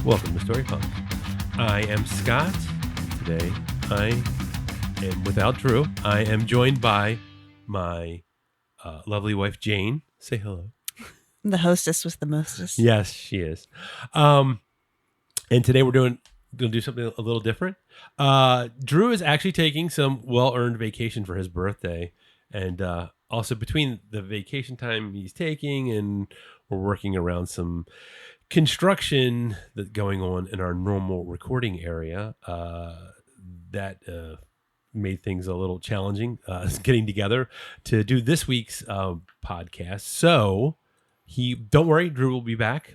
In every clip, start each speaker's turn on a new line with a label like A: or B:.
A: Welcome to Story Punk. I am Scott. Today I am without Drew. I am joined by my lovely wife Jane. Say hello.
B: The hostess with the mostest.
A: Yes, she is. And today we're going to do something a little different. Drew is actually taking some well-earned vacation for his birthday, and also between the vacation time he's taking and we're working around some construction that's going on in our normal recording area that made things a little challenging getting together to do this week's podcast. So don't worry, Drew will be back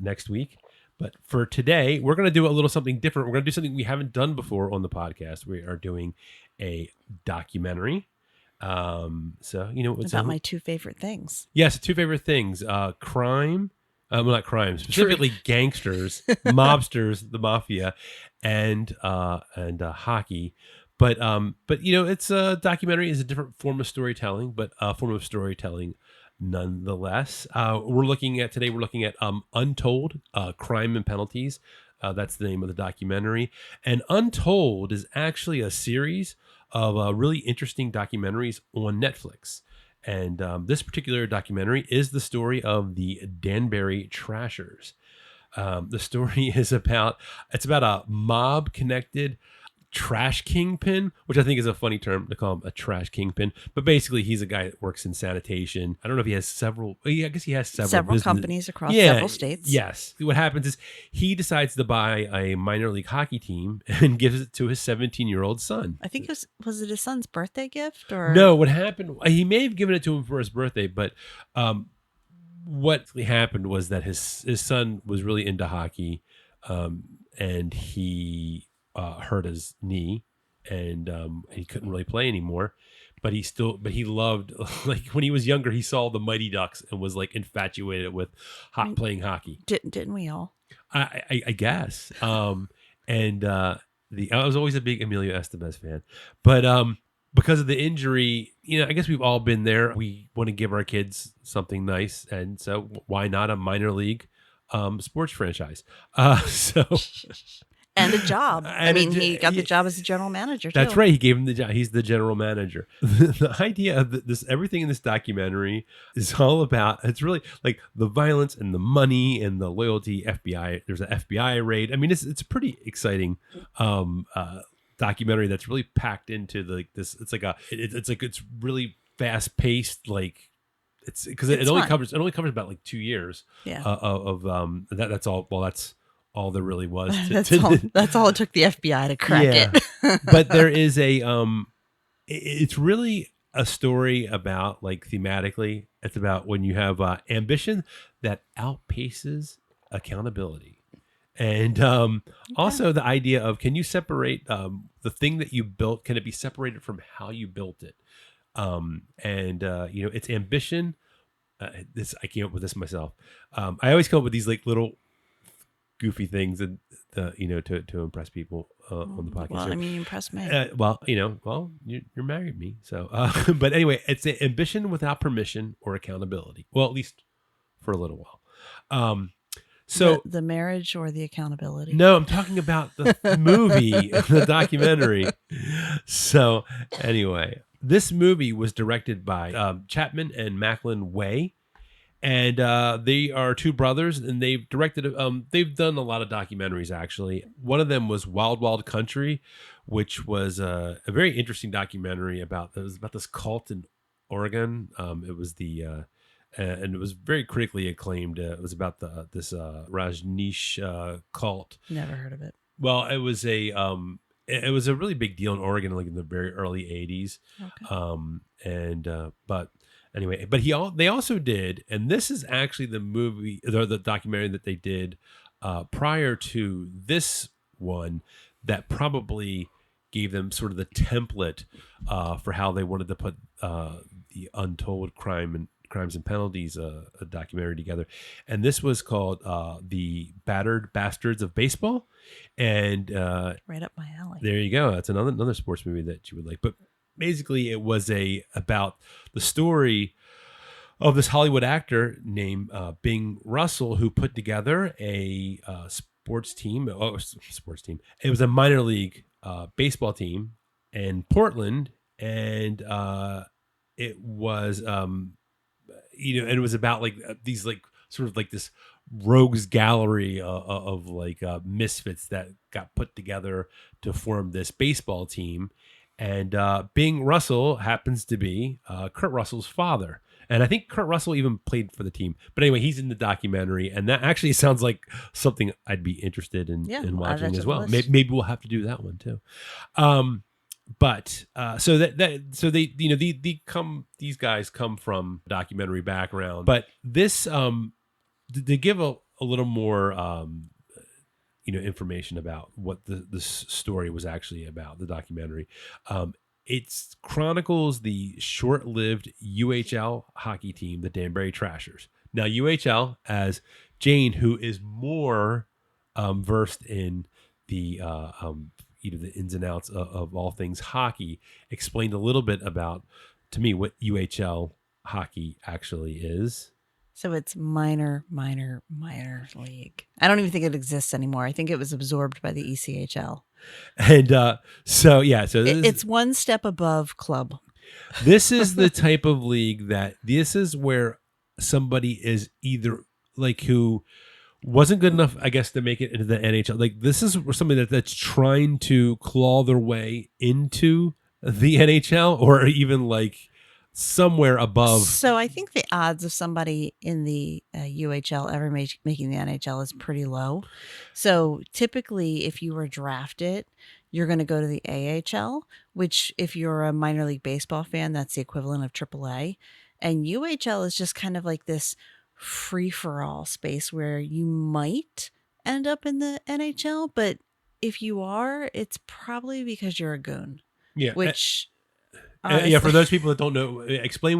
A: next week. But for today, we're going to do a little something different. We're going to do something we haven't done before on the podcast. We are doing a documentary. So, you know,
B: it's about my two favorite things.
A: Yes, two favorite things. Crime. Well, not crime, specifically gangsters, mobsters, the mafia, and hockey. But you know, it's a documentary is a different form of storytelling, but a form of storytelling nonetheless. We're looking at Untold, Crime Penalties. That's the name of the documentary. And Untold is actually a series of really interesting documentaries on Netflix. And this particular documentary is the story of the Danbury Trashers. The story is about a mob-connected trash kingpin, which I think is a funny term to call him, a trash kingpin. But basically, he's a guy that works in sanitation. I don't know if he has several. I guess he has several
B: companies across several states.
A: Yes. What happens is he decides to buy a minor league hockey team and gives it to his 17-year-old son.
B: I think was it his son's birthday gift or
A: no? What happened? He may have given it to him for his birthday, but what happened was that his son was really into hockey, and he hurt his knee, and he couldn't really play anymore. But he loved, like when he was younger, he saw the Mighty Ducks and was like infatuated with playing hockey.
B: Didn't we all?
A: I guess. And I was always a big Emilio Estevez fan, but because of the injury, you know, I guess we've all been there. We want to give our kids something nice, and so why not a minor league sports franchise? So.
B: And a job. He got the job as a general manager, too.
A: That's right. He gave him the job. He's the general manager. The idea of this, everything in this documentary is all about, it's really like the violence and the money and the loyalty. FBI, there's an FBI raid. I mean, it's a pretty exciting documentary that's really packed into this. It's really fast paced. Like it's because it only covers about like 2 years.
B: Yeah.
A: That's all. Well, that's all there really was.
B: That's all it took the FBI to crack it.
A: But there is it's really a story about, like, thematically, it's about when you have ambition that outpaces accountability. And also the idea of, can you separate the thing that you built, can it be separated from how you built it? You know, it's ambition. I came up with this myself. I always come up with these like little goofy things and to impress people on the podcast.
B: Well, I mean, you impressed me.
A: You're married to me, so. But anyway, it's ambition without permission or accountability. Well, at least for a little while. So
B: the marriage or the accountability?
A: No, I'm talking about the movie, the documentary. So anyway, this movie was directed by Chapman and Macklin Way. And they are two brothers, and they've directed. They've done a lot of documentaries, actually. One of them was Wild Wild Country, which was a very interesting documentary about this cult in Oregon. It was and it was very critically acclaimed. It was about this Rajneesh cult.
B: Never heard of it.
A: Well, it was a really big deal in Oregon, like in the very early '80s. Okay. But. Anyway, but they also did, and this is actually the movie, the documentary that they did prior to this one that probably gave them sort of the template for how they wanted to put the Untold Crimes and Penalties a documentary together. And this was called The Battered Bastards of Baseball. And
B: right up my alley.
A: There you go. That's another sports movie that you would like. But basically, it was about the story of this Hollywood actor named Bing Russell, who put together a sports team. Oh, sports team. It was a minor league baseball team in Portland, and it was and it was about like these like sort of like this rogues gallery of like misfits that got put together to form this baseball team. And Bing Russell happens to be Kurt Russell's father. And I think Kurt Russell even played for the team. But anyway, he's in the documentary. And that actually sounds like something I'd be interested in watching as well. Maybe we'll have to do that one too. But so these guys come from documentary background. But this to give a little more information about what the story was actually about, the documentary. It chronicles the short-lived UHL hockey team, the Danbury Trashers. Now, UHL, as Jane, who is more versed in the the ins and outs of all things hockey, explained a little bit about to me what UHL hockey actually is.
B: So it's minor league. I don't even think it exists anymore. I think it was absorbed by the ECHL.
A: And so
B: it's one step above club.
A: This is the type of league this is where somebody is either like who wasn't good enough, I guess, to make it into the NHL. Like this is somebody that's trying to claw their way into the NHL or even like somewhere above.
B: So I think the odds of somebody in the UHL ever making the NHL is pretty low. So typically, if you were drafted, you're going to go to the AHL, which if you're a minor league baseball fan, that's the equivalent of AAA. And UHL is just kind of like this free-for-all space where you might end up in the NHL, but if you are, it's probably because you're a goon.
A: Yeah.
B: Which...
A: for those people that don't know, explain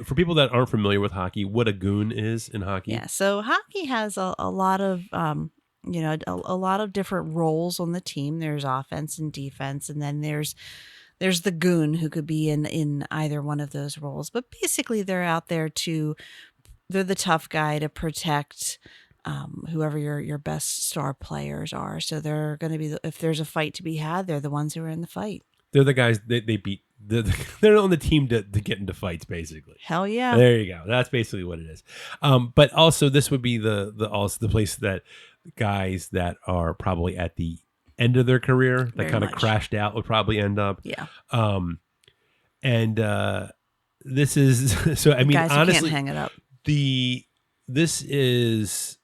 A: for people that aren't familiar with hockey, what a goon is in hockey.
B: Yeah, so hockey has a lot of a lot of different roles on the team. There's offense and defense, and then there's the goon who could be in either one of those roles. But basically, they're out there they're the tough guy to protect whoever your best star players are. So they're going to be if there's a fight to be had, they're the ones who are in the fight.
A: They're the guys they beat. They're on the team to get into fights, basically.
B: Hell yeah!
A: There you go. That's basically what it is. But also, this would be the place that guys that are probably at the end of their career that kind of crashed out would probably end up.
B: Yeah.
A: This is so. I mean,
B: guys
A: honestly,
B: who can't hang it up.
A: This is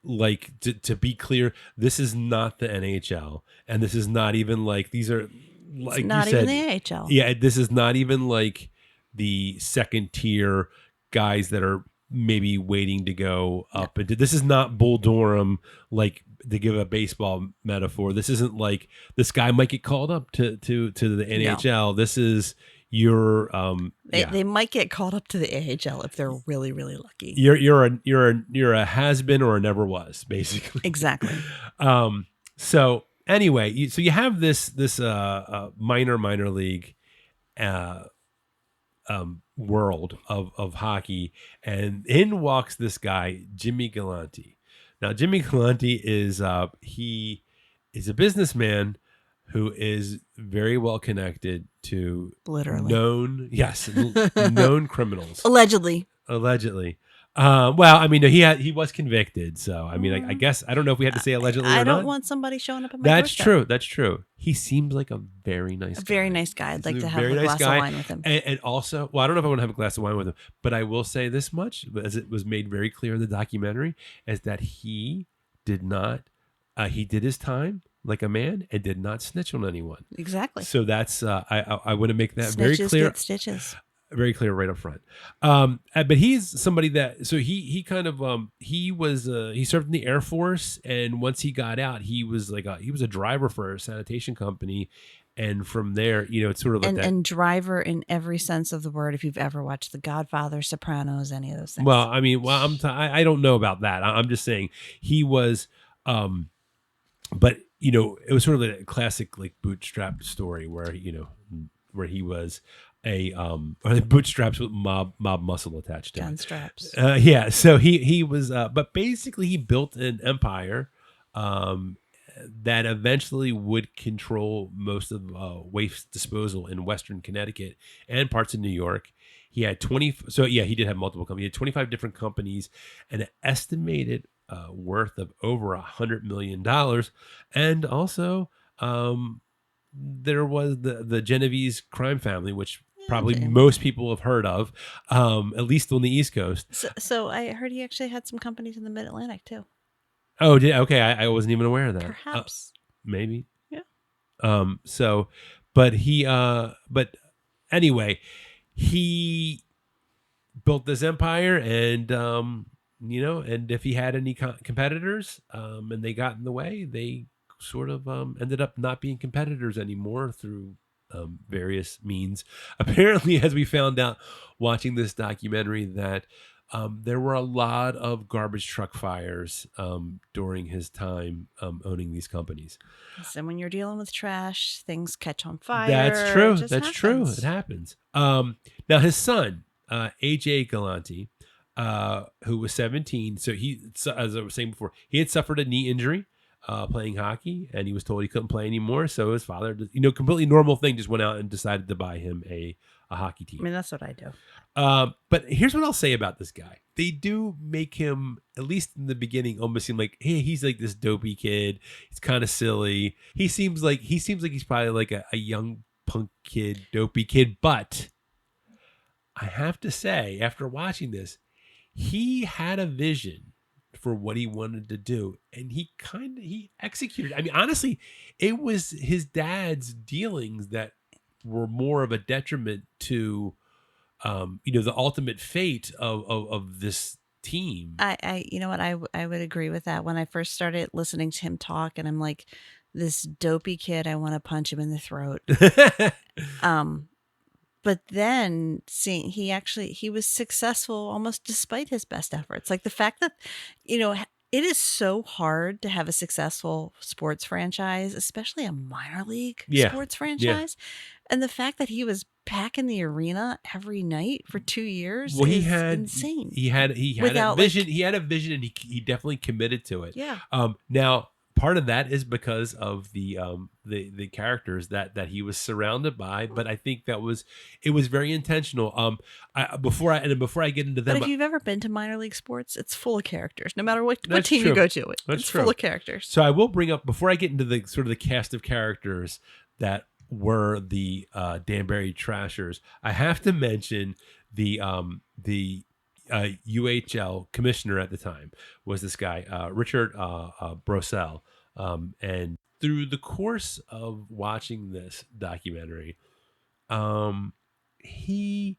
A: like to be clear. This is not the NHL, and this is not even like these are. Like
B: it's not even the AHL.
A: Yeah, this is not even like the second tier guys that are maybe waiting to go up. Yep. This is not Bull Durham, like to give a baseball metaphor. This isn't like this guy might get called up to the NHL. No. This is your
B: they might get called up to the AHL if they're really, really lucky.
A: You're a has-been or a never was, basically.
B: Exactly.
A: So anyway, you have this minor league world of hockey, and in walks this guy Jimmy Galante. Now, Jimmy Galante is he is a businessman who is very well connected to known criminals.
B: Allegedly.
A: Well, I mean, he was convicted, so I mean, I guess I don't know if we had to say allegedly or not.
B: I don't want somebody showing up at my
A: doorstep. That's true. He seems like a very nice guy.
B: Very nice guy. I'd like to have a glass of wine with him.
A: And also, well, I don't know if I want to have a glass of wine with him, but I will say this much, as it was made very clear in the documentary, is that he did not, he did his time like a man and did not snitch on anyone.
B: Exactly.
A: So that's, I want to make that
B: Snitches
A: very clear.
B: Get stitches.
A: Very clear right up front. But he's somebody that, so he kind of, he served in the Air Force. And once he got out, he was a driver for a sanitation company. And from there, it's sort of like that.
B: And driver in every sense of the word. If you've ever watched The Godfather, Sopranos, any of those things.
A: Well, I mean, I don't know about that. I'm just saying he was, but it was sort of a classic like bootstrap story where he was or the bootstraps with mob muscle attached to
B: gun
A: it.
B: straps.
A: Yeah. So he was, but basically he built an empire um, that eventually would control most of waste disposal in Western Connecticut and parts of New York. He had 20. So yeah, he did have multiple companies. He had 25 different companies and an estimated worth of over $100 million. And also, there was the Genovese crime family, which probably
B: Okay.
A: most people have heard of, at least on the East Coast.
B: So I heard he actually had some companies in the Mid Atlantic too.
A: Oh, okay. I wasn't even aware of that.
B: Perhaps.
A: Maybe.
B: Yeah.
A: So, but anyway, he built this empire, and and if he had any competitors, and they got in the way, they sort of ended up not being competitors anymore through various means. Apparently, as we found out watching this documentary, that there were a lot of garbage truck fires during his time owning these companies.
B: So when you're dealing with trash, things catch on fire.
A: That's true.
B: It just
A: That's
B: happens.
A: true. It happens. Now his son, AJ Galante, who was 17. So as I was saying before, he had suffered a knee injury playing hockey, and he was told he couldn't play anymore. So his father, completely normal thing, just went out and decided to buy him a hockey team.
B: I mean, that's what I do.
A: But here's what I'll say about this guy. They do make him, at least in the beginning, almost seem like, hey, he's like this dopey kid. He's kind of silly. He seems like he's probably like a young punk kid, dopey kid. But I have to say, after watching this, he had a vision for what he wanted to do, and he executed. I mean, honestly, it was his dad's dealings that were more of a detriment to the ultimate fate of this team.
B: You know what, I would agree with that. When I first started listening to him talk, and I'm like, this dopey kid, I want to punch him in the throat. But then seeing he was successful almost despite his best efforts. Like the fact that, it is so hard to have a successful sports franchise, especially a minor league sports franchise. And the fact that he was packing the arena every night for 2 years is insane.
A: He had a vision. He had a vision, and he definitely committed to it.
B: Yeah.
A: Now, part of that is because of the characters that he was surrounded by, but I think it was very intentional. Before I get into them,
B: but if you've ever been to minor league sports, it's full of characters. No matter what team you go to, it's full of characters.
A: So I will bring up, before I get into the sort of the cast of characters that were the Danbury Trashers, I have to mention the UHL commissioner at the time was this guy, Richard Brosel. And through the course of watching this documentary, he,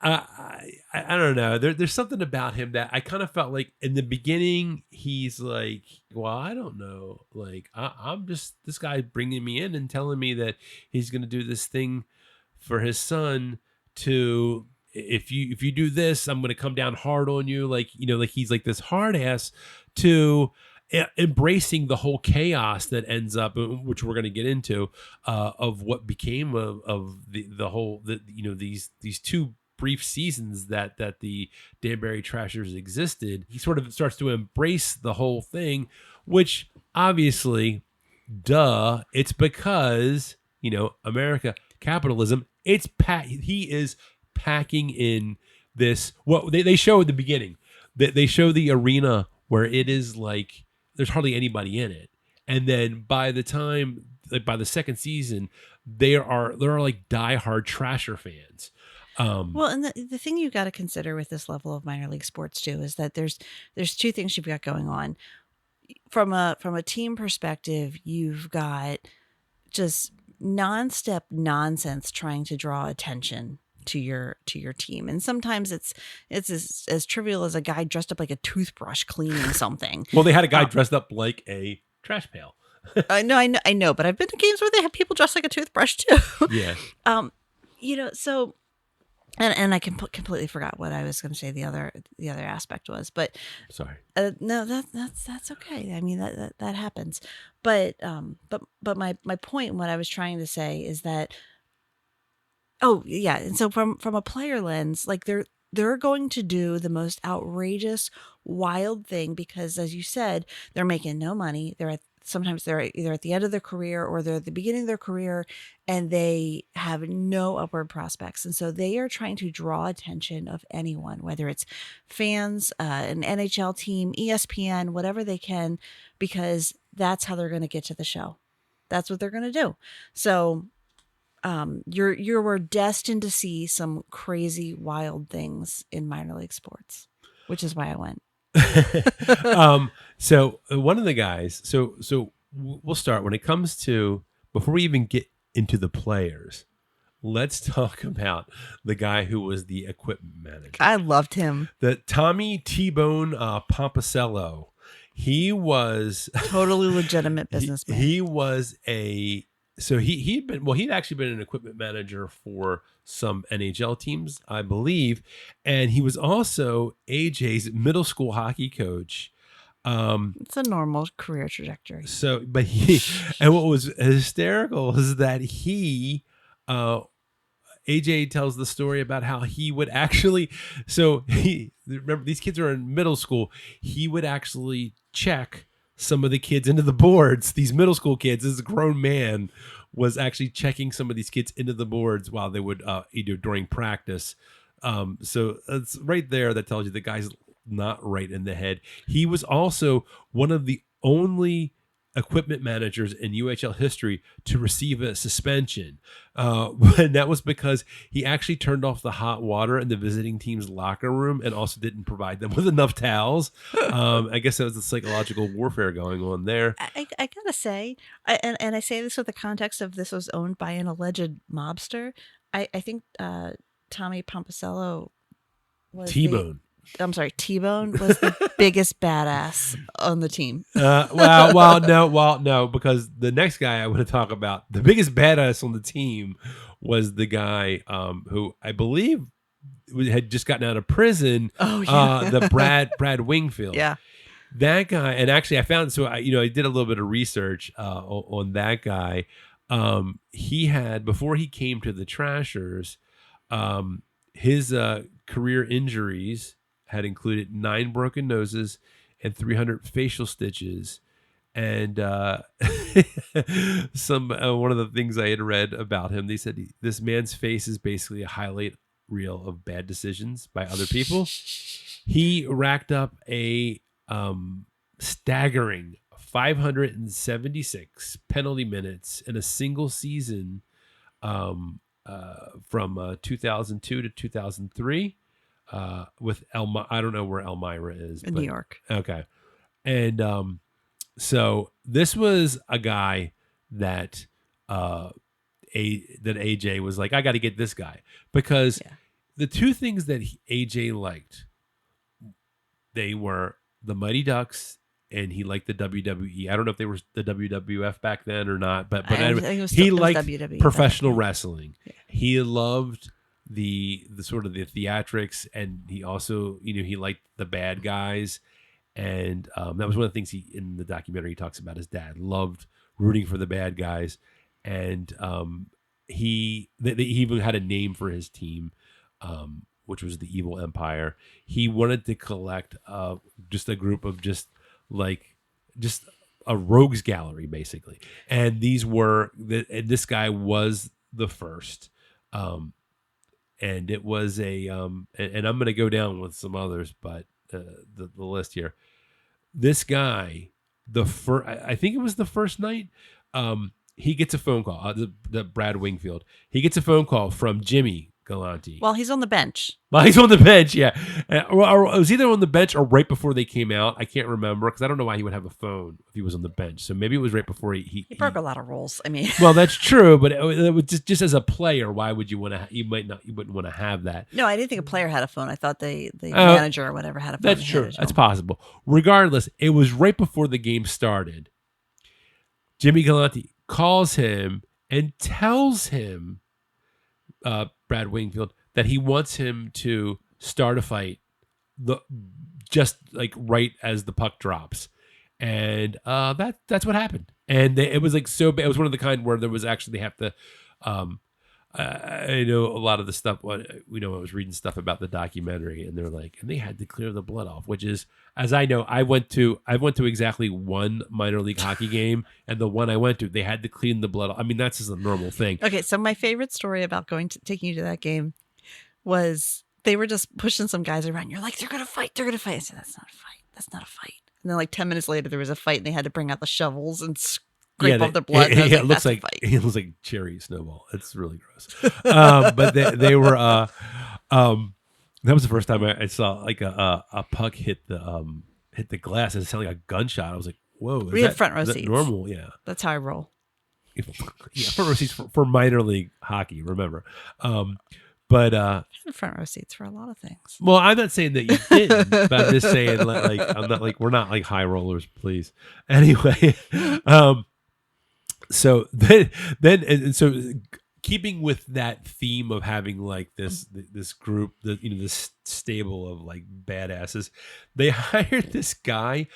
A: I don't know. There's something about him that I kind of felt like in the beginning, he's like, well, I don't know. Like, I'm just this guy bringing me in and telling me that he's going to do this thing for his son to, if you do this, I'm going to come down hard on you. Like, like he's like this hard ass to embracing the whole chaos that ends up, which we're going to get into, of what became of the whole, these two brief seasons that the Danbury Trashers existed. He sort of starts to embrace the whole thing, which obviously, it's because, America, capitalism, he is packing in this, what they show at the beginning. They show the arena where it is like there's hardly anybody in it. And then by the time, like by the second season, there are like diehard Trasher fans.
B: Well, and the thing you've got to consider with this level of minor league sports too is that there's two things you've got going on. From a team perspective, you've got just non-stop nonsense trying to draw attention to your team, and sometimes it's as trivial as a guy dressed up like a toothbrush cleaning something.
A: Well, they had a guy dressed up like a trash pail.
B: I know, but I've been to games where they have people dressed like a toothbrush too.
A: Yeah.
B: So. And I completely forgot what I was going to say. The other aspect was, but
A: sorry.
B: No, that's okay. I mean that happens. But my point and what I was trying to say is that, oh yeah, and so from a player lens, like they're going to do the most outrageous, wild thing because, as you said, they're making no money. Sometimes they're either at the end of their career or they're at the beginning of their career, and they have no upward prospects. And so they are trying to draw attention of anyone, whether it's fans, an NHL team, ESPN, whatever they can, because that's how they're going to get to the show. That's what they're going to do. So you were destined to see some crazy, wild things in minor league sports, which is why I went.
A: So one of the guys, so we'll start when it comes to, before we even get into the players, let's talk about the guy who was the equipment manager.
B: I loved him.
A: The Tommy T-Bone Pomposello. He was
B: totally legitimate businessman.
A: He'd actually been an equipment manager for some NHL teams, I believe, and he was also AJ's middle school hockey coach.
B: It's a normal career trajectory.
A: So, but and what was hysterical is that AJ tells the story about how he would actually, remember these kids are in middle school, he would actually check some of the kids into the boards. These middle school kids, this grown man was actually checking some of these kids into the boards while they would either during practice. So it's right there that tells you the guy's not right in the head. He was also one of the only equipment managers in UHL history to receive a suspension. And that was because he actually turned off the hot water in the visiting team's locker room and also didn't provide them with enough towels. I guess that was the psychological warfare going on there.
B: I gotta say, and I say this with the context of this was owned by an alleged mobster. I think Tommy Pomposello was
A: T-Bone.
B: T-Bone was the biggest badass on the team.
A: No, because the next guy I want to talk about, the biggest badass on the team, was the guy who I believe had just gotten out of prison.
B: Oh yeah,
A: the Brad Wingfield.
B: Yeah,
A: that guy. And actually, I found I did a little bit of research on that guy. He had, before he came to the Trashers, his career injuries had included 9 broken noses and 300 facial stitches. And one of the things I had read about him, they said this man's face is basically a highlight reel of bad decisions by other people. He racked up a staggering 576 penalty minutes in a single season from 2002 to 2003. With I don't know where Elmira is.
B: in New York.
A: Okay. And so this was a guy that AJ was like, I got to get this guy, because the two things that AJ liked, they were the Mighty Ducks, and he liked the WWE. I don't know if they were the WWF back then or not, but anyway, he liked WWE, professional wrestling. Yeah. He loved the sort of the theatrics, and he also, he liked the bad guys. And that was one of the things in the documentary, he talks about his dad loved rooting for the bad guys. And he even had a name for his team, which was the Evil Empire. He wanted to collect just a group of just a rogues gallery, basically. And this guy was the first. And it was and I'm going to go down with some others, but the list here. This guy, I think it was the first night, he gets a phone call, the Brad Wingfield. He gets a phone call from Jimmy Galante.
B: Well, he's on the bench.
A: Well, he's on the bench, yeah. Or it was either on the bench or right before they came out. I can't remember, because I don't know why he would have a phone if he was on the bench. So maybe it was right before he
B: broke a lot of rules. I mean,
A: well, that's true, but it was just as a player, why would you want to? You wouldn't want to have that.
B: No, I didn't think a player had a phone. I thought the manager or whatever had a phone.
A: That's true. That's possible. Regardless, it was right before the game started. Jimmy Galante calls him and tells him, Brad Wingfield, that he wants him to start a fight just like right as the puck drops. And that's what happened. And it was like so bad. It was one of the kind where there was actually, they have to I know a lot of the stuff. What you know, I was reading stuff about the documentary, and they're like, and they had to clear the blood off, which is, as I know, I went to exactly one minor league hockey game, and the one I went to, they had to clean the blood off. I mean, that's just a normal thing.
B: Okay, so my favorite story about taking you to that game was they were just pushing some guys around. You're like, they're gonna fight, they're gonna fight. I said, that's not a fight. That's not a fight. And then like 10 minutes later, there was a fight, and they had to bring out the shovels and scrape off the blood.
A: It looks like it looks like cherry snowball. It's really gross. But they were. That was the first time I saw like a puck hit the glass and it sounded like a gunshot. I was like, whoa!
B: We had front row seats.
A: Normal, yeah.
B: That's how I roll.
A: Yeah, front row seats for minor league hockey. Remember, but
B: front row seats for a lot of things.
A: Well, I'm not saying that you didn't, but I'm just saying like I'm not like we're not like high rollers, please. Anyway, so then and so keeping with that theme of having like this group, this stable of like badasses, they hired this guy,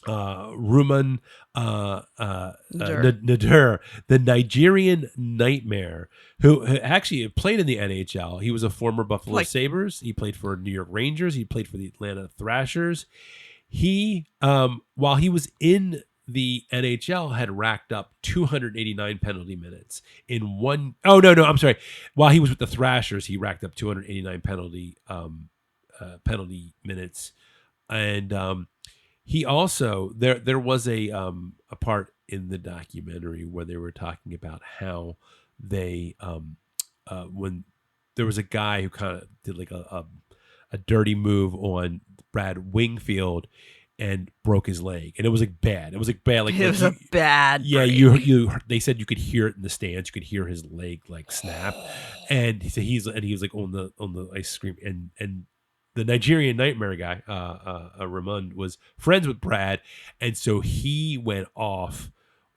A: Ruman Nader, the Nigerian Nightmare, who actually played in the NHL. He was a former Buffalo Sabres. He played for New York Rangers. He played for the Atlanta Thrashers. He, while he was in the NHL, had racked up 289 penalty minutes in one. Oh no, I'm sorry. While he was with the Thrashers, he racked up 289 penalty minutes, and he also there was a part in the documentary where they were talking about how they when there was a guy who kind of did like a dirty move on Brad Wingfield and broke his leg, and it was like bad. It was like bad. Like
B: it was a bad.
A: Yeah,
B: break.
A: you. They said you could hear it in the stands. You could hear his leg like snap, and he was like on the ice scream, and the Nigerian Nightmare guy, Ramon, was friends with Brad, and so he went off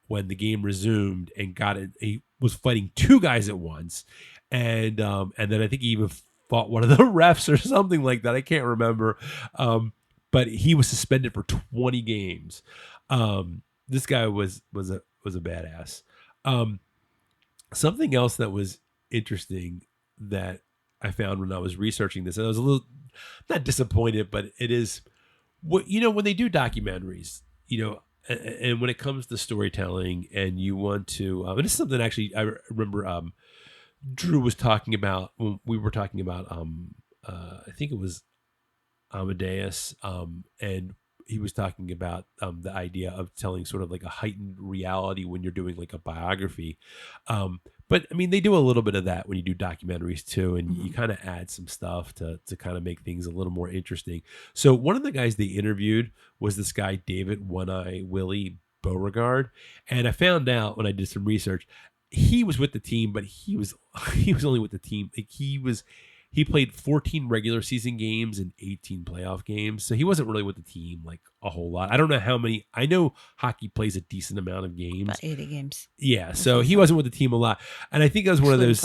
A: when the game resumed and got it. He was fighting two guys at once, and then I think he even fought one of the refs or something like that. I can't remember. But he was suspended for 20 games. This guy was a badass. Something else that was interesting that I found when I was researching this, and I was a little not disappointed, but it is what when they do documentaries, and when it comes to storytelling, and you want to, and this is something actually I remember Drew was talking about when we were talking about I think it was Amadeus, and he was talking about the idea of telling sort of like a heightened reality when you're doing like a biography. But I mean, they do a little bit of that when you do documentaries too, and you kind of add some stuff to kind of make things a little more interesting. So one of the guys they interviewed was this guy, David One-Eye Willie Beauregard. And I found out when I did some research, he was with the team, but he was only with the team. Like he played 14 regular season games and 18 playoff games. So he wasn't really with the team like a whole lot. I don't know how many. I know hockey plays a decent amount of games.
B: About 80 games.
A: Yeah. So he wasn't with the team a lot. And I think it was one of those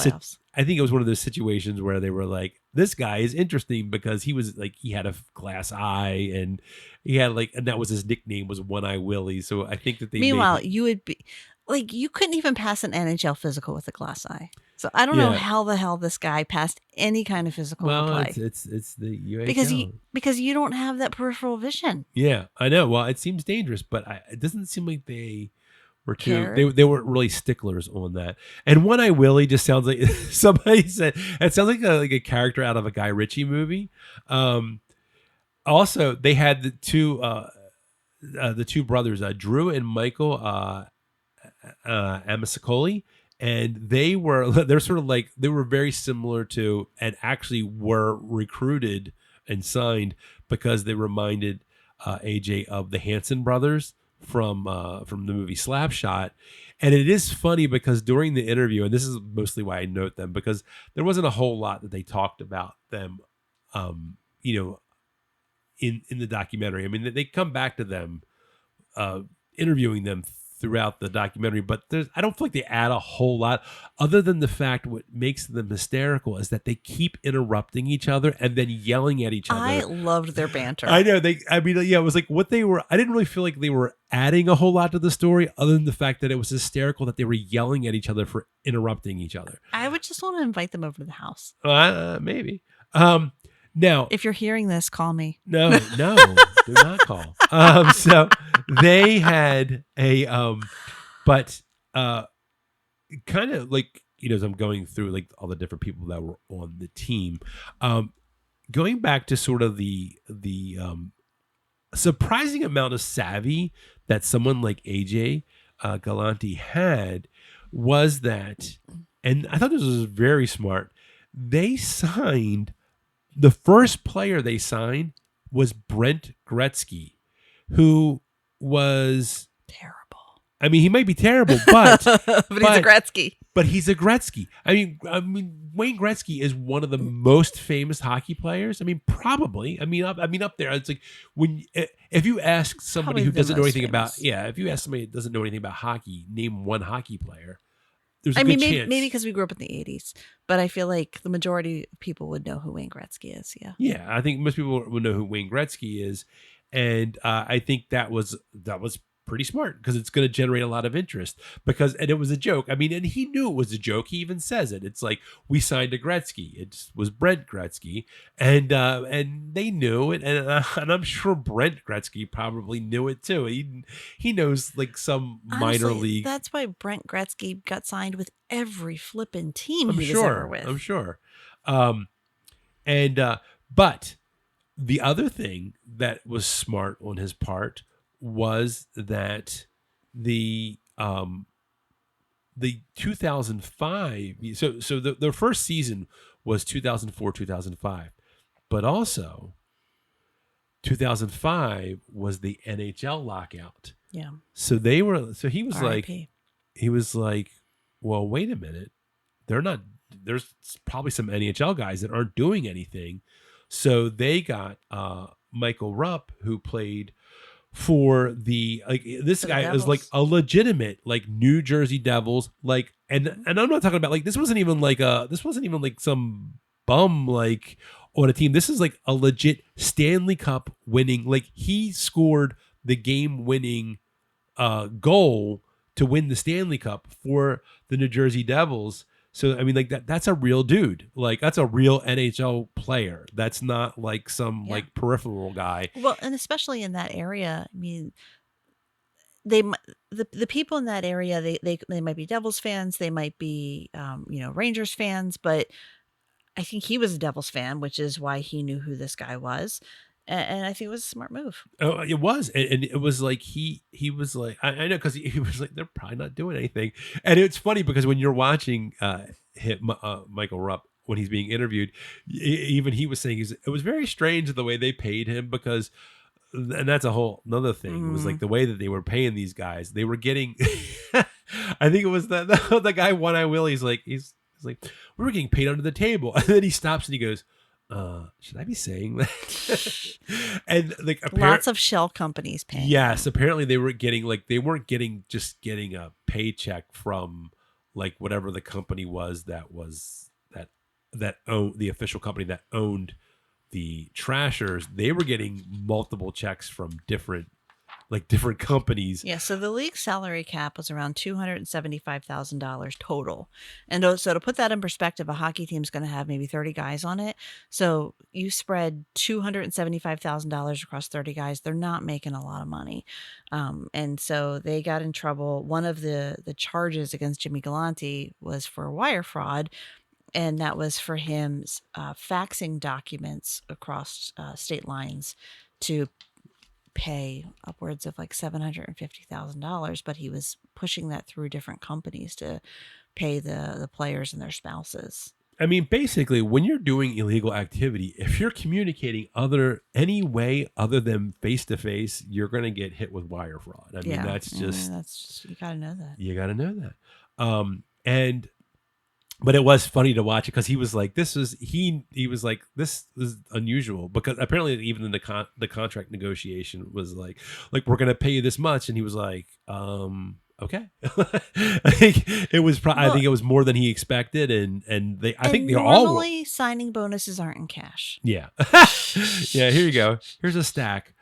A: situations where they were like, this guy is interesting because he was like, he had a glass eye and he had and that was his nickname was One-Eye Willie. So I think that
B: meanwhile, you would be like, you couldn't even pass an NHL physical with a glass eye. So I don't know how the hell this guy passed any kind of physical play.
A: It's the UHL.
B: Because you don't have that peripheral vision.
A: Yeah, I know. Well, it seems dangerous, but it doesn't seem like they were too. They weren't really sticklers on that. And One-Eye Willie just sounds like somebody said. It sounds like a character out of a Guy Ritchie movie. Also, they had the two brothers, Drew and Michael Amisacoli. And they're sort of like, they were very similar to, and actually were recruited and signed because they reminded AJ of the Hanson brothers from the movie Slapshot. And it is funny because during the interview, and this is mostly why I note them, because there wasn't a whole lot that they talked about them, in the documentary. I mean, they come back to them, interviewing them throughout the documentary, but I don't feel like they add a whole lot other than the fact what makes them hysterical is that they keep interrupting each other and then yelling at each other.
B: I loved their banter.
A: I know it was like what they were. I didn't really feel like they were adding a whole lot to the story other than the fact that it was hysterical that they were yelling at each other for interrupting each other.
B: I would just want to invite them over to the house.
A: Maybe. Now,
B: if you're hearing this, call me.
A: No, do not call. So they had a, but kind of like, as I'm going through like all the different people that were on the team, going back to sort of the surprising amount of savvy that someone like AJ Galante had was that, and I thought this was very smart. They signed. The first player they signed was Brent Gretzky, who was
B: terrible.
A: I mean, he might be terrible, but
B: but he's a Gretzky.
A: But he's a Gretzky. I mean, Wayne Gretzky is one of the most famous hockey players. I mean, probably. I mean, up there. It's like if you ask somebody who doesn't know anything about, if you ask somebody that doesn't know anything about hockey, name one hockey player. There's a good chance.
B: Maybe because we grew up in the 80s, but I feel like the majority of people would know who Wayne Gretzky is. Yeah.
A: Yeah, I think most people would know who Wayne Gretzky is, and I think that was pretty smart because it's going to generate a lot of interest and it was a joke. I mean, and he knew it was a joke. He even says it. It's like we signed a Gretzky. It was Brent Gretzky, and they knew it, and I'm sure Brent Gretzky probably knew it too. He knows like some minor league.
B: That's why Brent Gretzky got signed with every flippin' team he was ever with.
A: I'm sure. But the other thing that was smart on his part was that the 2005 so the first season was 2004-2005, but also 2005 was the NHL lockout.
B: Yeah.
A: So he was like, well, wait a minute, there's probably some NHL guys that aren't doing anything, so they got Michael Rupp, who played for this guy is like a legitimate like New Jersey Devils, like and I'm not talking about like this wasn't even like some bum like on a team. This is like a legit Stanley Cup winning, like he scored the game winning goal to win the Stanley Cup for the New Jersey Devils. So, I mean, like that's a real dude. Like that's a real NHL player. That's not like some like peripheral guy.
B: Well, and especially in that area, I mean, the people in that area, they might be Devils fans. They might be, Rangers fans, but I think he was a Devils fan, which is why he knew who this guy was. And I think it was a smart move.
A: Oh, it was. And it was like, he was like, I know, because he was like, they're probably not doing anything. And it's funny because when you're watching Michael Rupp, when he's being interviewed, even he was saying it was very strange the way they paid him because, and that's a whole another thing. It was like the way that they were paying these guys. They were getting, I think it was the guy One Eye Willie. He's like, we were getting paid under the table. And then he stops and he goes, should I be saying that? And like
B: lots of shell companies paying.
A: Yes, apparently they weren't getting a paycheck from like whatever the company was that owned the official company that owned the Trashers. They were getting multiple checks from different companies.
B: Yeah, so the league salary cap was around $275,000 total. And so to put that in perspective, a hockey team is going to have maybe 30 guys on it. So you spread $275,000 across 30 guys. They're not making a lot of money. And so they got in trouble. One of the charges against Jimmy Galante was for wire fraud. And that was for him faxing documents across state lines to pay upwards of like $750,000, but he was pushing that through different companies to pay the players and their spouses.
A: I mean, basically, when you're doing illegal activity, if you're communicating any way other than face to face, you're going to get hit with wire fraud. I mean, that's just
B: you got to know that.
A: You got to know that. But it was funny to watch it because he was like, he was like, this is unusual because apparently even in the contract negotiation was like we're going to pay you this much. And he was like, okay. I think it was. I
B: Well,
A: think it was more than he expected, and they. I think
B: and
A: they all were.
B: normally signing bonuses aren't in cash.
A: Yeah, yeah. Here you go. Here's a stack.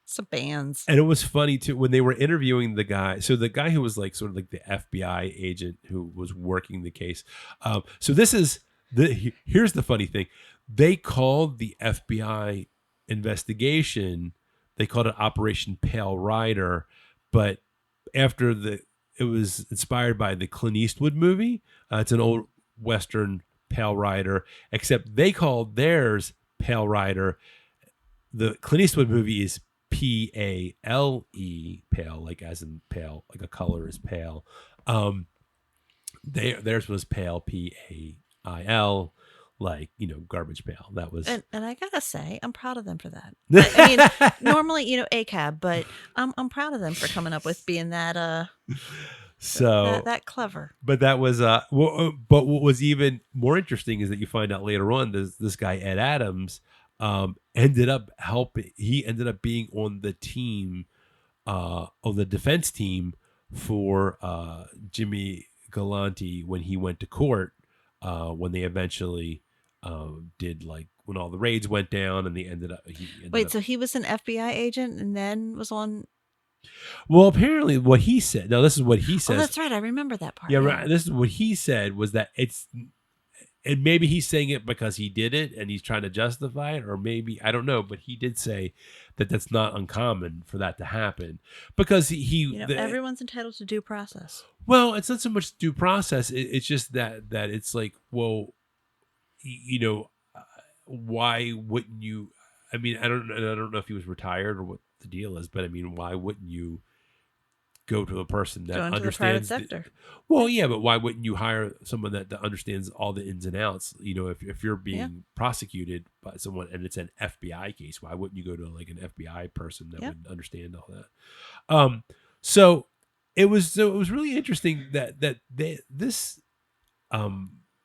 B: Some bands.
A: And it was funny too when they were interviewing the guy. So the guy who was like sort of like the FBI agent who was working the case. So this is here's the funny thing. They called the FBI investigation. They called it Operation Pale Rider, but after it was inspired by the Clint Eastwood movie. It's an old Western Pale Rider, except they called theirs Pale Rider. The Clint Eastwood movie is Pale, pale, like as in pale, like a color is pale. Theirs was pale, Pail, like garbage pail. That was,
B: And I gotta say, I'm proud of them for that. I mean, normally, ACAB, but I'm proud of them for coming up with being that
A: so
B: that clever.
A: But that was but what was even more interesting is that you find out later on this guy Ed Adams ended up helping. He ended up being on the team, on the defense team for Jimmy Galante when he went to court. When they eventually did, like when all the raids went down, and
B: Wait, so he was an FBI agent and then was on.
A: Well, apparently, what he said. Now, this is what he says.
B: Oh, that's right. I remember that part.
A: Yeah, right. This is what he said was that and maybe he's saying it because he did it and he's trying to justify it, or maybe I don't know, but he did say that that's not uncommon for that to happen because
B: everyone's entitled to due process.
A: Well, it's not so much due process. It's just that it's like, well, why wouldn't you? I mean, I don't know if he was retired or what the deal is, but I mean, why wouldn't you go to a person that understands
B: the private sector?
A: Well, yeah, but why wouldn't you hire someone that understands all the ins and outs? If you're being prosecuted by someone and it's an FBI case, why wouldn't you go to like an FBI person that would understand all that? So it was really interesting that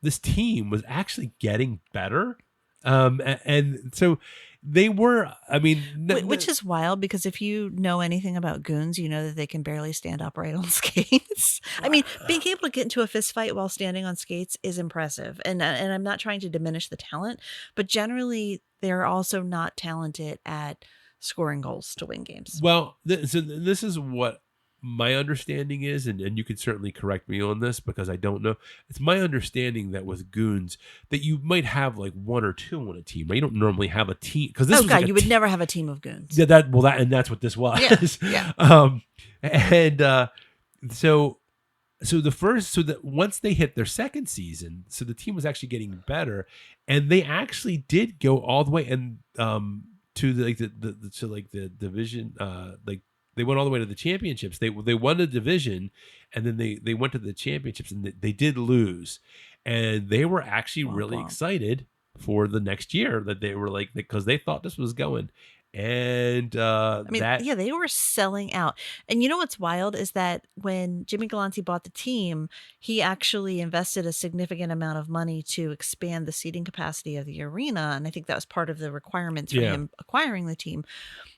A: this team was actually getting better, and so they were. I mean,
B: which is wild because if you know anything about goons, you know that they can barely stand upright on skates. I mean, being able to get into a fist fight while standing on skates is impressive, and I'm not trying to diminish the talent, but generally they're also not talented at scoring goals to win games.
A: Well, so this is what my understanding is, and you could certainly correct me on this because I don't know. It's my understanding that with goons that you might have like one or two on a team. Right? You don't normally have a team because this.
B: You would never have a team of goons.
A: Yeah, that's what this was.
B: Yeah.
A: So once they hit their second season, so the team was actually getting better, and they actually did go all the way and to the division they went all the way to the championships. They won the division, and then they went to the championships, and they did lose, and they were actually really excited for the next year that they were like because they thought this was going. And
B: they were selling out. And you know what's wild is that when Jimmy Galante bought the team, he actually invested a significant amount of money to expand the seating capacity of the arena, and I think that was part of the requirements for him acquiring the team.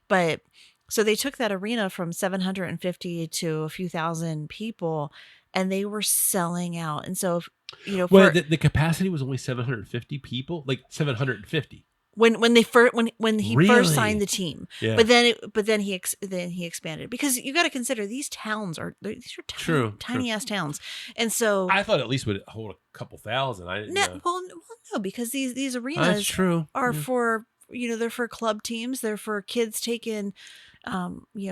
B: But so they took that arena from 750 to a few thousand people, and they were selling out. And so,
A: the capacity was only 750 people, like 750.
B: When he first signed the team, but then he expanded because you got to consider these are tiny ass towns, and so
A: I thought at least would hold a couple thousand. I didn't know.
B: Well, no, because these arenas are for they're for club teams, they're for kids taking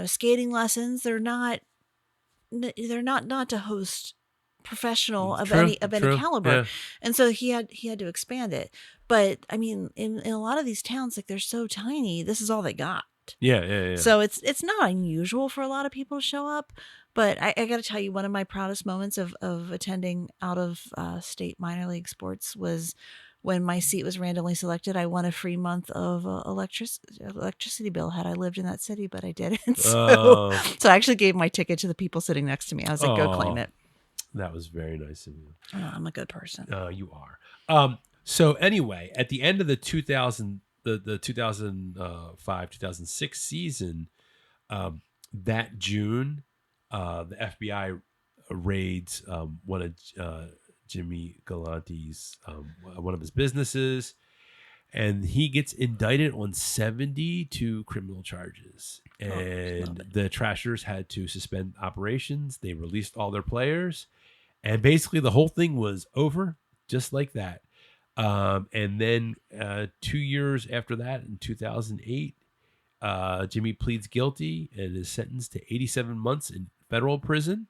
B: skating lessons. They're not to host professional of any caliber, and so he had to expand it. But I mean, in a lot of these towns, like they're so tiny, this is all they got.
A: Yeah.
B: So it's not unusual for a lot of people to show up. But I got to tell you, one of my proudest moments of attending out of state minor league sports was when my seat was randomly selected. I won a free month of electricity bill had I lived in that city, but I didn't. So I actually gave my ticket to the people sitting next to me. I was like, go claim it.
A: That was very nice of you.
B: I'm a good person.
A: You are. So anyway, at the end of the 2005-2006 season, that June, the FBI raids one of Jimmy Galante's one of his businesses, and he gets indicted on 72 criminal charges. And the Trashers had to suspend operations. They released all their players, and basically the whole thing was over just like that. And then 2 years after that, in 2008, Jimmy pleads guilty and is sentenced to 87 months in federal prison.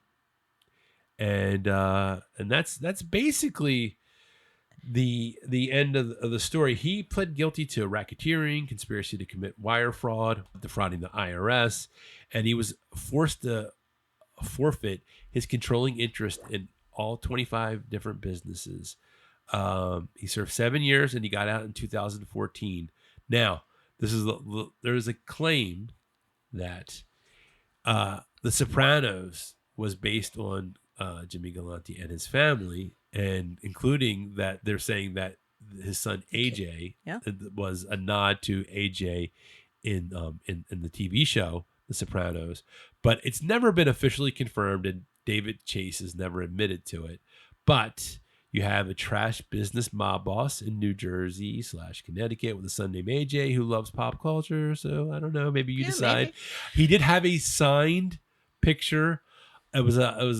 A: And that's basically the end of the story. He pled guilty to racketeering, conspiracy to commit wire fraud, defrauding the IRS, and he was forced to forfeit his controlling interest in all 25 different businesses. He served 7 years and he got out in 2014. Now, there's a claim that The Sopranos was based on Jimmy Galante and his family, and including that they're saying that his son AJ was a nod to AJ in the TV show The Sopranos, but it's never been officially confirmed, and David Chase has never admitted to it. But you have a trash business mob boss in New Jersey / Connecticut with a son named AJ who loves pop culture. So I don't know. Maybe you decide. Maybe. He did have a signed picture. It was a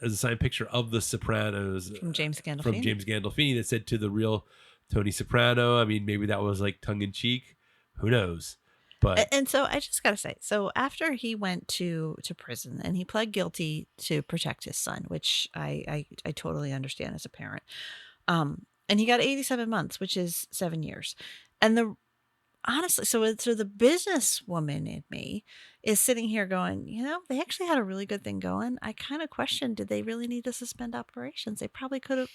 A: signed picture of The Sopranos
B: from James Gandolfini.
A: That said "To the real Tony Soprano." I mean, maybe that was like tongue in cheek. Who knows? But
B: and so I just gotta say, so after he went to prison and he pled guilty to protect his son, which I totally understand as a parent, and he got 87 months, which is 7 years, and honestly, so the businesswoman in me is sitting here going, they actually had a really good thing going. I kind of question, did they really need to suspend operations? They probably could have,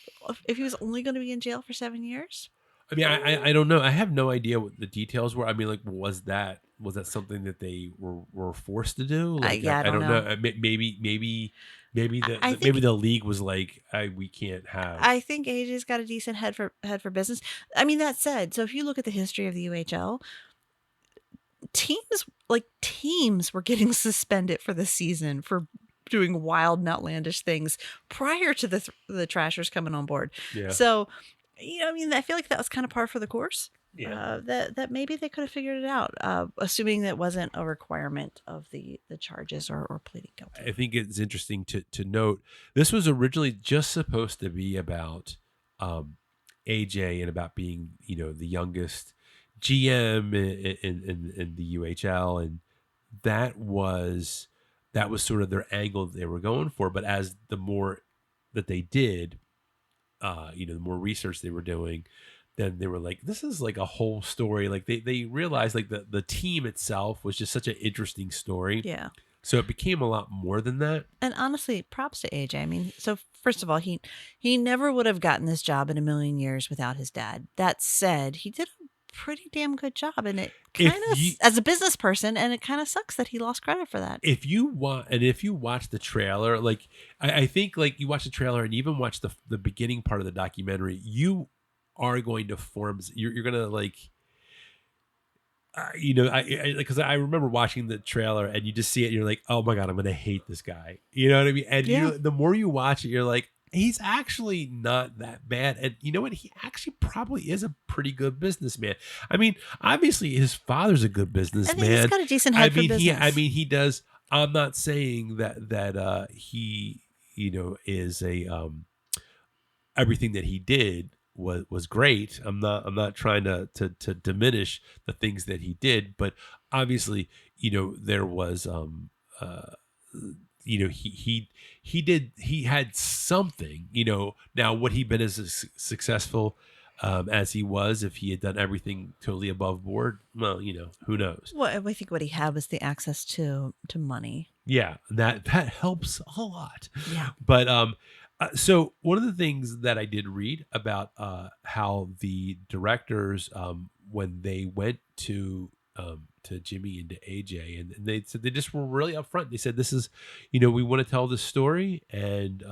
B: if he was only going to be in jail for 7 years.
A: I mean, I don't know. I have no idea what the details were. I mean, like, was that something that they were forced to do? Like,
B: I don't know.
A: Maybe the league was like, we can't have.
B: I think AJ's got a decent head for business. I mean, that said, so if you look at the history of the UHL, teams were getting suspended for the season for doing wild and outlandish things prior to the Trashers coming on board.
A: Yeah.
B: So, I mean, I feel like that was kind of par for the course.
A: Yeah.
B: That maybe they could have figured it out, assuming that wasn't a requirement of the charges or pleading guilty.
A: I think it's interesting to note this was originally just supposed to be about AJ and about being the youngest GM in the UHL, and that was sort of their angle that they were going for. But as the more that they did, the more research they were doing, then they were like, this is like a whole story. Like they realized like the team itself was just such an interesting story.
B: Yeah.
A: So it became a lot more than that.
B: And honestly, props to AJ. I mean, so first of all, he never would have gotten this job in a million years without his dad. That said, he did a pretty damn good job, and it kind of, as a business person, and it kind of sucks that he lost credit for that.
A: If you watch the trailer, like I think like you watch the trailer and even watch the beginning part of the documentary, you are going to form. You're gonna like. Because I remember watching the trailer and you just see it and you're like, oh my God, I'm going to hate this guy. You know what I mean? And the more you watch it, you're like, he's actually not that bad. And you know what? He actually probably is a pretty good businessman. I mean, obviously his father's a good businessman.
B: He's got a decent head for business.
A: He does. I'm not saying that he, is everything that he did was great. I'm not trying to diminish the things that he did, but obviously, there was he had something. Now would he been as successful as he was if he had done everything totally above board? Well, who knows?
B: Well, I think what he had was the access to money.
A: Yeah, that helps a lot.
B: Yeah,
A: but so one of the things that I did read about how the directors, when they went to Jimmy and to AJ, and they said they just were really upfront. They said, "This is, we want to tell this story," and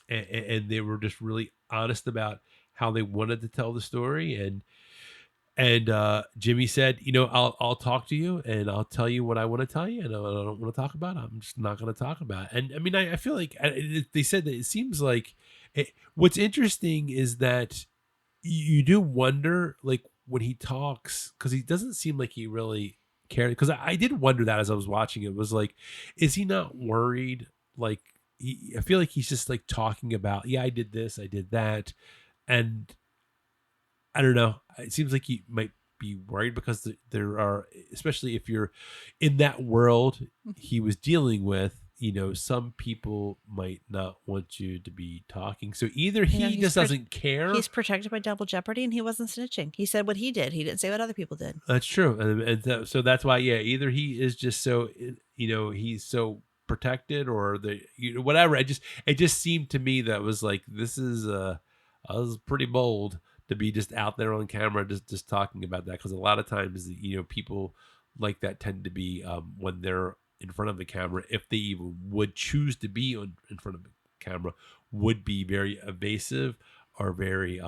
A: they were just really honest about how they wanted to tell the story. And And Jimmy said, I'll talk to you and I'll tell you what I want to tell you, and I don't want to talk about it, I'm just not going to talk about it. And I mean, I feel like they said that it seems like what's interesting is that you do wonder, like when he talks, because he doesn't seem like he really cared. Because I did wonder that as I was watching it, was like, is he not worried? Like, I feel like he's just like talking about, yeah, I did this, I did that, and I don't know. It seems like he might be worried because there are, especially if you're in that world he was dealing with, some people might not want you to be talking. So either he just doesn't care.
B: He's protected by double jeopardy, and he wasn't snitching. He said what he did. He didn't say what other people did.
A: That's true. So that's why, yeah, either he is just so, he's so protected, or whatever. It just seemed to me that was like, I was pretty bold to be just out there on camera, just talking about that. Because a lot of times, people like that tend to be, when they're in front of the camera, if they even would choose to be in front of the camera, would be very evasive or very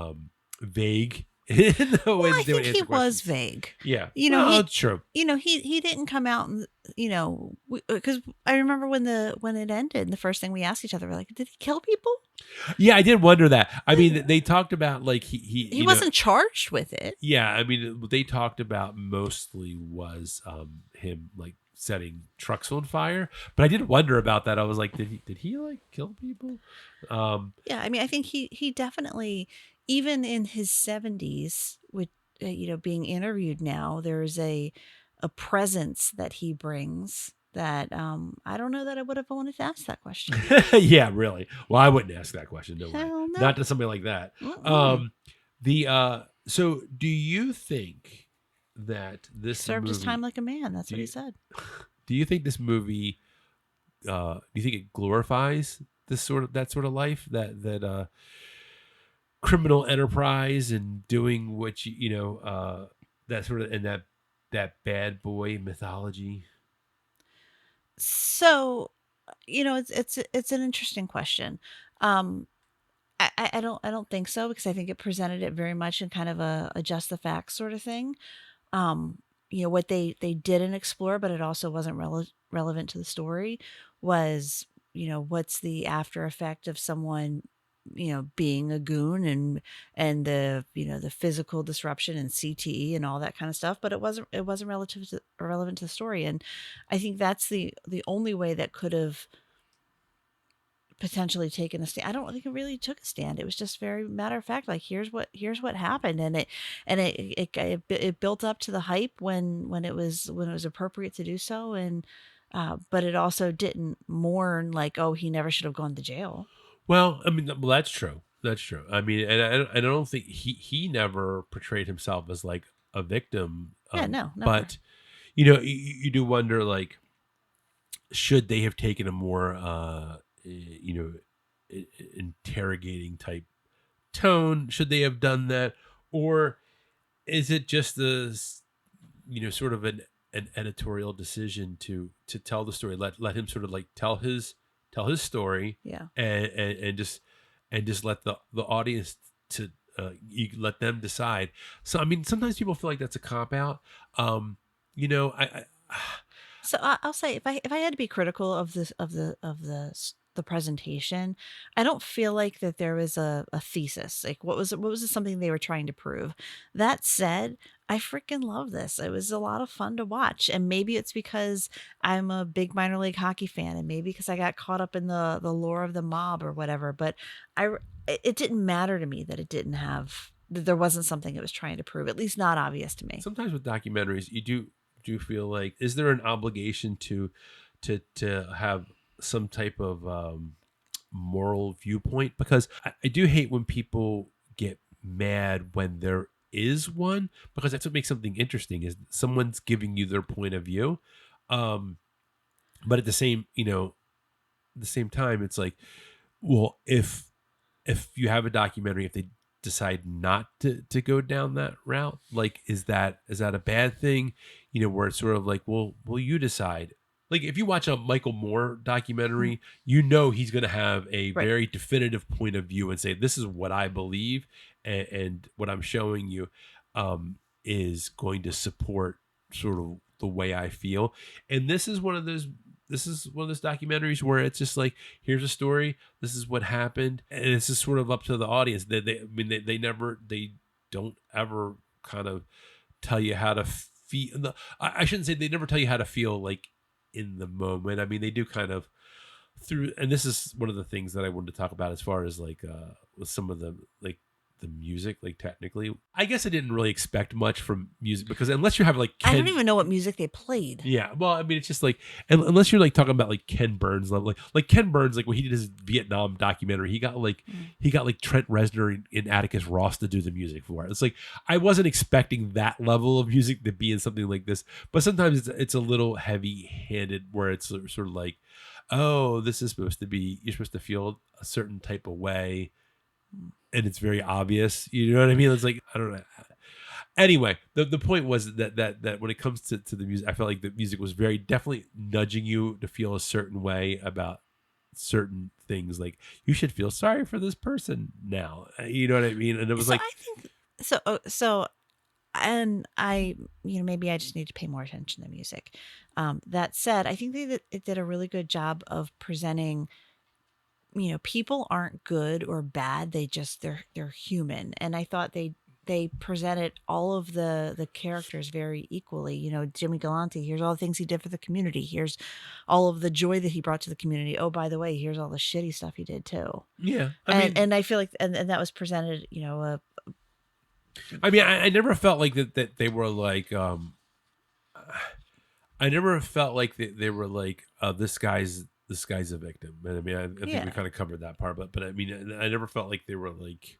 A: vague.
B: Well, I think he was vague.
A: Yeah, it's true.
B: He didn't come out and because I remember when it ended, the first thing we asked each other, we're like, did he kill people?
A: Yeah, I did wonder that. I mean, they talked about like he
B: wasn't charged with it.
A: Yeah, I mean, what they talked about mostly was him like setting trucks on fire. But I did wonder about that. I was like, did he like kill people?
B: Yeah, I mean, I think he definitely, even in his 70s, with being interviewed now, there's a presence that he brings that I don't know that I would have wanted to ask that question.
A: Yeah, really. Well, I wouldn't ask that question. No way.
B: No.
A: Not to somebody like that. So do you think that this
B: served his time like a man? That's what he said.
A: Do you think this movie? Do you think it glorifies that sort of life, that criminal enterprise and doing what that sort of, and that bad boy mythology?
B: So, it's an interesting question. I don't think so, because I think it presented it very much in kind of a just the facts sort of thing. What they didn't explore, but it also wasn't relevant to the story, was what's the after effect of someone being a goon, and the the physical disruption and CTE and all that kind of stuff. But it wasn't relevant to the story, and I think that's the only way that could have potentially taken a stand. I don't think it really took a stand. It was just very matter of fact, like, here's what happened, and it built up to the hype when it was appropriate to do so, and but it also didn't mourn like, oh, he never should have gone to jail.
A: Well, I mean, that's true. That's true. I mean, and I don't think he never portrayed himself as like a victim.
B: Yeah, no, never.
A: But you do wonder, like, should they have taken a more interrogating type tone? Should they have done that, or is it just sort of an editorial decision to tell the story, let him sort of like tell his story,
B: yeah,
A: and just let the audience to you let them decide. So I mean, sometimes people feel like that's a cop out.
B: So I'll say, if I had to be critical of the presentation, I don't feel like that there was a thesis. Like, what was it something they were trying to prove? That said, I freaking love this. It was a lot of fun to watch. And maybe it's because I'm a big minor league hockey fan, and maybe because I got caught up in the lore of the mob or whatever. But it didn't matter to me that that there wasn't something it was trying to prove, at least not obvious to me.
A: Sometimes with documentaries, you do feel like, is there an obligation to have some type of moral viewpoint? Because I do hate when people get mad when there is one, because that's what makes something interesting, is someone's giving you their point of view. But at the same time, it's like, well, if you have a documentary, if they decide not to go down that route, like, is that a bad thing? Where it's sort of like, well, you decide. Like, if you watch a Michael Moore documentary, he's going to have a very definitive point of view and say, this is what I believe and what I'm showing you. is going to support sort of the way I feel. And this is one of those documentaries where it's just like, here's a story, this is what happened, and it's just sort of up to the audience. They don't ever kind of tell you how to feel. I shouldn't say they never tell you how to feel like in the moment. I mean, they do kind of through, and this is one of the things that I wanted to talk about as far as like with some of the music, like technically, I guess I didn't really expect much from music, because unless you have like
B: I don't even know what music they played.
A: yeah, well, I mean, it's just like, unless you're like talking about like Ken Burns level, like Ken Burns, like when he did his Vietnam documentary, he got like Trent Reznor and Atticus Ross to do the music for it. It's like I wasn't expecting that level of music to be in something like this, but sometimes it's a little heavy-handed, where it's sort of like, oh, this is supposed to be, you're supposed to feel a certain type of way, and it's very obvious. You know what I mean? It's like, I don't know. Anyway, the point was that when it comes to the music, I felt like the music was very definitely nudging you to feel a certain way about certain things. Like, you should feel sorry for this person now. You know what I mean? And it was
B: So
A: like,
B: I think so. And maybe I just need to pay more attention to music. That said, I think it did a really good job of presenting, people aren't good or bad. They're human. And I thought they presented all of the characters very equally. Jimmy Galante, here's all the things he did for the community. Here's all of the joy that he brought to the community. Oh, by the way, here's all the shitty stuff he did too.
A: yeah,
B: And I feel like, and that was presented,
A: I never felt like that they were like, I never felt like they were like, this guy's a victim. And I mean, I think we kind of covered that part, but I mean, I never felt like they were like,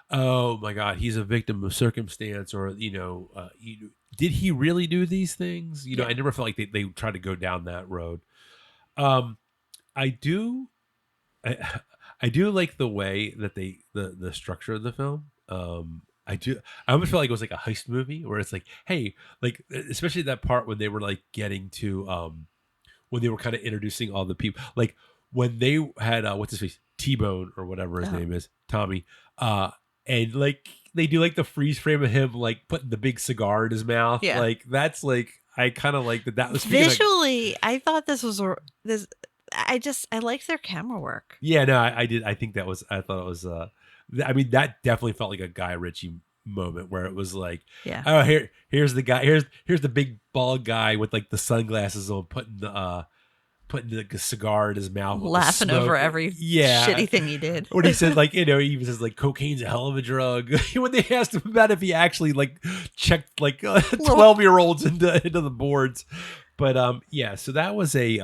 A: oh my God, he's a victim of circumstance, or did he really do these things? I never felt like they tried to go down that road. I do like the way that the structure of the film. I almost felt like it was like a heist movie, where it's like, hey, like, especially that part when they were like getting to when they were kind of introducing all the people, like when they had what's his face, T-Bone or whatever his name is, Tommy, and like they do like the freeze frame of him like putting the big cigar in his mouth.
B: Yeah.
A: Like, that's like, I kind of like that was
B: visually. I thought this was this. I liked their camera work.
A: Yeah, no, I did. I think that was. I thought it was. I mean, that definitely felt like a Guy Ritchie moment, where it was like,
B: yeah,
A: oh, here's the guy. Here's the big bald guy with like the sunglasses on, putting the cigar in his mouth,
B: laughing over every shitty thing he did.
A: When he said, like, he even says like cocaine's a hell of a drug. When they asked him about if he actually like checked like 12-year-olds into the boards, but yeah. So that was a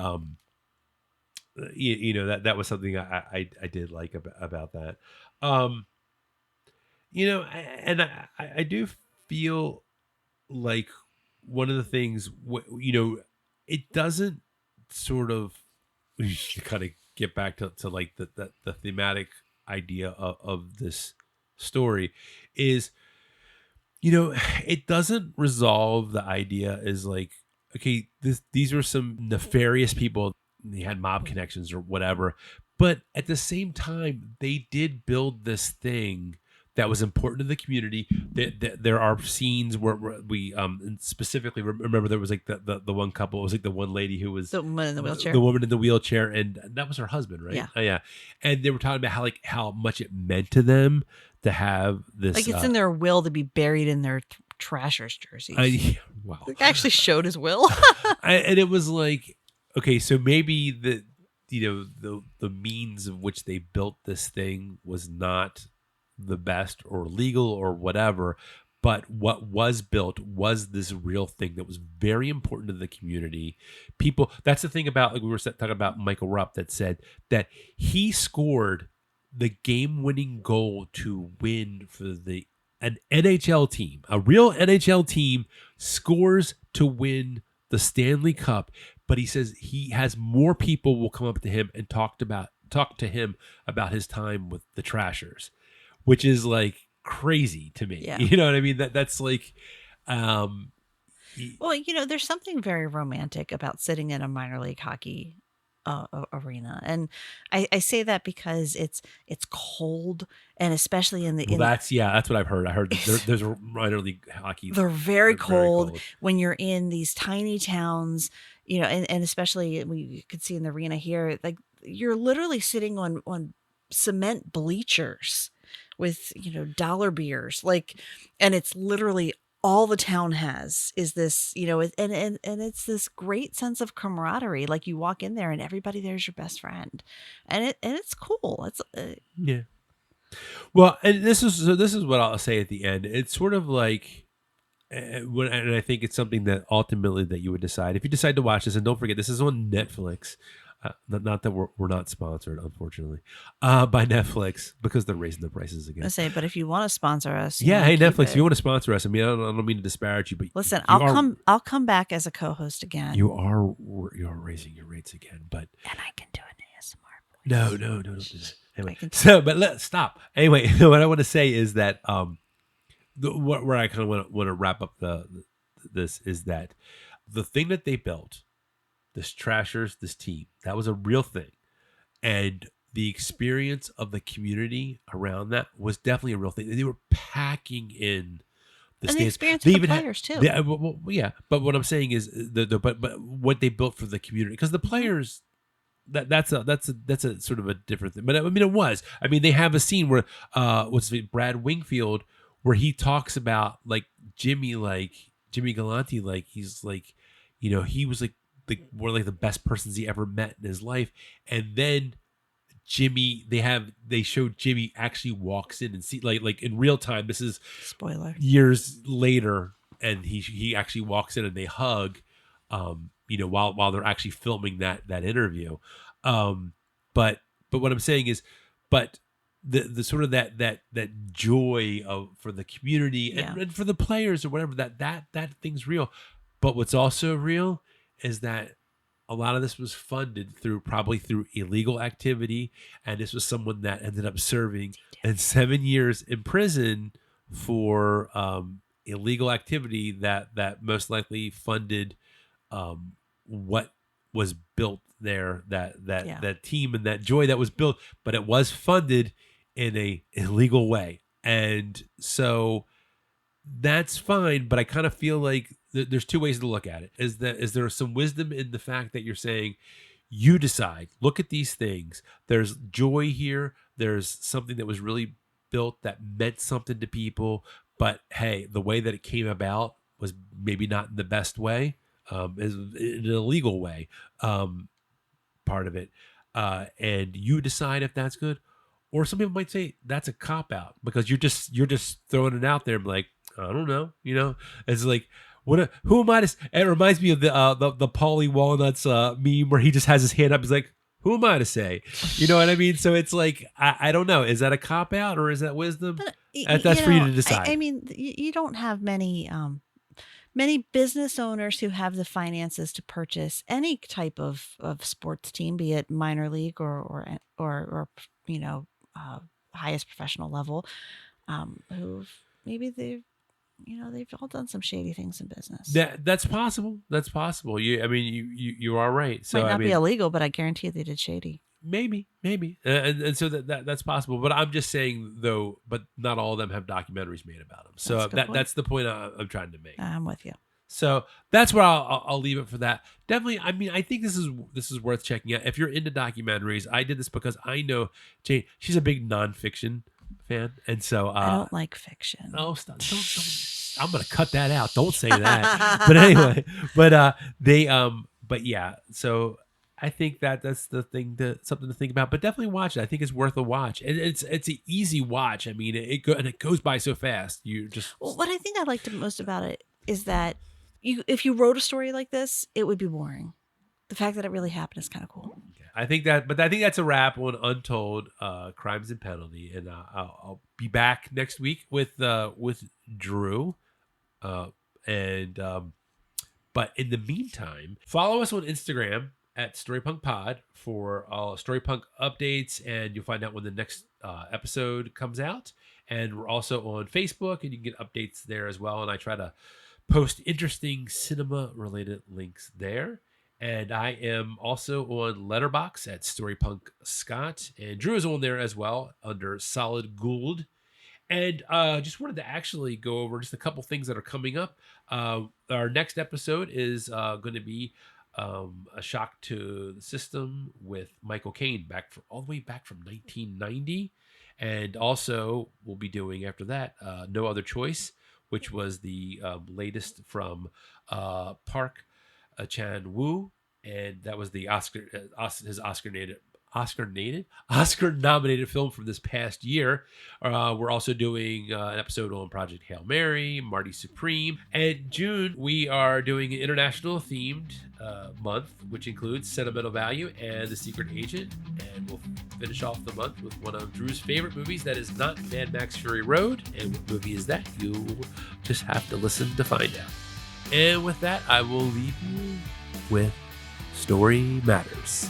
A: that was something I did like about that. And I do feel like one of the things, it doesn't sort of, to kind of get back to like the thematic idea of this story is, it doesn't resolve the idea as like, okay, these were some nefarious people, they had mob connections or whatever, but at the same time, they did build this thing that was important to the community. There are scenes where we specifically remember there was like the one couple. It was like the one lady who was
B: the woman in the wheelchair.
A: The woman in the wheelchair, and that was her husband, right?
B: Yeah,
A: yeah. And they were talking about how much it meant to them to have this.
B: Like, it's in their will to be buried in their Trashers jerseys.
A: Wow.
B: It actually showed his will.
A: And it was like, okay, so maybe the means of which they built this thing was not the best or legal or whatever, but what was built was this real thing that was very important to the community. People, that's the thing about, like we were talking about Michael Rupp, that said that he scored the game-winning goal to win for an NHL team. A real NHL team scores to win the Stanley Cup, but he says he has more people will come up to him and talk to him about his time with the Trashers, which is like crazy to me.
B: Yeah.
A: You know what I mean? That's like,
B: well, there's something very romantic about sitting in a minor league hockey arena. And I say that because it's cold, and especially
A: Well, that's what I've heard. I heard that there's a minor league hockey.
B: they're very
A: They're very
B: cold
A: cold.
B: when you're in these tiny towns, and especially you could see in the arena here, like you're literally sitting on cement bleachers with dollar beers, like, and it's literally all the town has is this, and it's this great sense of camaraderie. Like you walk in there and everybody there's your best friend, and it's cool. It's
A: Yeah. Well, and this is what I'll say at the end. It's sort of like, and I think it's something that ultimately that you would decide if you decide to watch this. And don't forget, this is on Netflix. Not that we're not sponsored, unfortunately, by Netflix, because they're raising the prices again.
B: I say, but if you want to sponsor us,
A: Yeah, hey Netflix, if you want to sponsor us, I mean, I don't mean to disparage you, but
B: listen, I'll come back as a co-host again.
A: You are raising your rates again, but
B: and I can do an ASMR voice.
A: No, don't do that. Anyway, but let's stop. Anyway, what I want to say is that where I kind of want to wrap up this is that the thing that they built, this Trashers, this team, that was a real thing, and the experience of the community around that was definitely a real thing. They were packing in the
B: and
A: stands.
B: The experience for the players too.
A: Yeah, but what I'm saying is but what they built for the community, because the players. That's a sort of a different thing, but I mean it was. I mean they have a scene where Brad Wingfield, where he talks about like Jimmy Galante, like he's like, he was like one of the best persons he ever met in his life, and then Jimmy, they showed Jimmy actually walks in and see like in real time. This is
B: spoiler
A: years later, and he actually walks in and they hug. While they're actually filming that interview. But what I'm saying is, but the sort of that joy for the community and for the players or whatever, that thing's real. But what's also real is that a lot of this was funded probably through illegal activity. And this was someone that ended up serving and 7 years in prison for illegal activity that most likely funded what was built there, that team and that joy that was built, but it was funded in a illegal way. And so that's fine, but I kind of feel like there's two ways to look at it. Is there some wisdom in the fact that you're saying, you decide, look at these things, there's joy here, there's something that was really built that meant something to people, but hey, the way that it came about was maybe not in the best way. Is in an illegal way, part of it, and you decide if that's good, or some people might say that's a cop out because you're just throwing it out there, like I don't know, it's like who am I to? It reminds me of the Paulie Walnuts meme where he just has his hand up, he's like, who am I to say? You know what I mean? So it's like I don't know, is that a cop out or is that wisdom? That's for you to decide.
B: I mean, you don't have many business owners who have the finances to purchase any type of sports team, be it minor league or highest professional level, who maybe they've all done some shady things in business.
A: That's possible. That's possible. You are right. So
B: might not be illegal, but I guarantee they did shady.
A: Maybe, and so that's possible. But I'm just saying though, but not all of them have documentaries made about them. So that's the point I'm trying to make.
B: I'm with you.
A: So that's where I'll leave it for that. Definitely, I mean, I think this is worth checking out if you're into documentaries. I did this because I know Jane. She's a big nonfiction fan, and so
B: I don't like fiction.
A: Oh, stop! Don't, I'm gonna cut that out. Don't say that. But anyway, but yeah. So I think that's the thing, something to think about. But definitely watch it. I think it's worth a watch. And it's an easy watch. I mean, it goes by so fast.
B: What I think I liked most about it is that if you wrote a story like this, it would be boring. The fact that it really happened is kind of cool.
A: I think that's a wrap on Untold, Crimes and Penalty, and I'll be back next week with Drew, but in the meantime, follow us on Instagram at StoryPunkPod for all StoryPunk updates, and you'll find out when the next episode comes out. And we're also on Facebook, and you can get updates there as well. And I try to post interesting cinema-related links there. And I am also on Letterbox at Storypunk Scott. And Drew is on there as well under Solid Gould. And just wanted to actually go over just a couple things that are coming up. Our next episode is going to be a shock to the system with Michael Caine, all the way back from 1990. And also, we'll be doing after that No Other Choice, which was the latest from Park Chan Woo, and that was the his Oscar nominated film from this past year. We're also doing an episode on Project Hail Mary, Marty Supreme. And June, we are doing an international themed month, which includes Sentimental Value and The Secret Agent. And we'll finish off the month with one of Drew's favorite movies that is not Mad Max Fury Road. And what movie is that? You'll just have to listen to find out. And with that, I will leave you with Story Matters.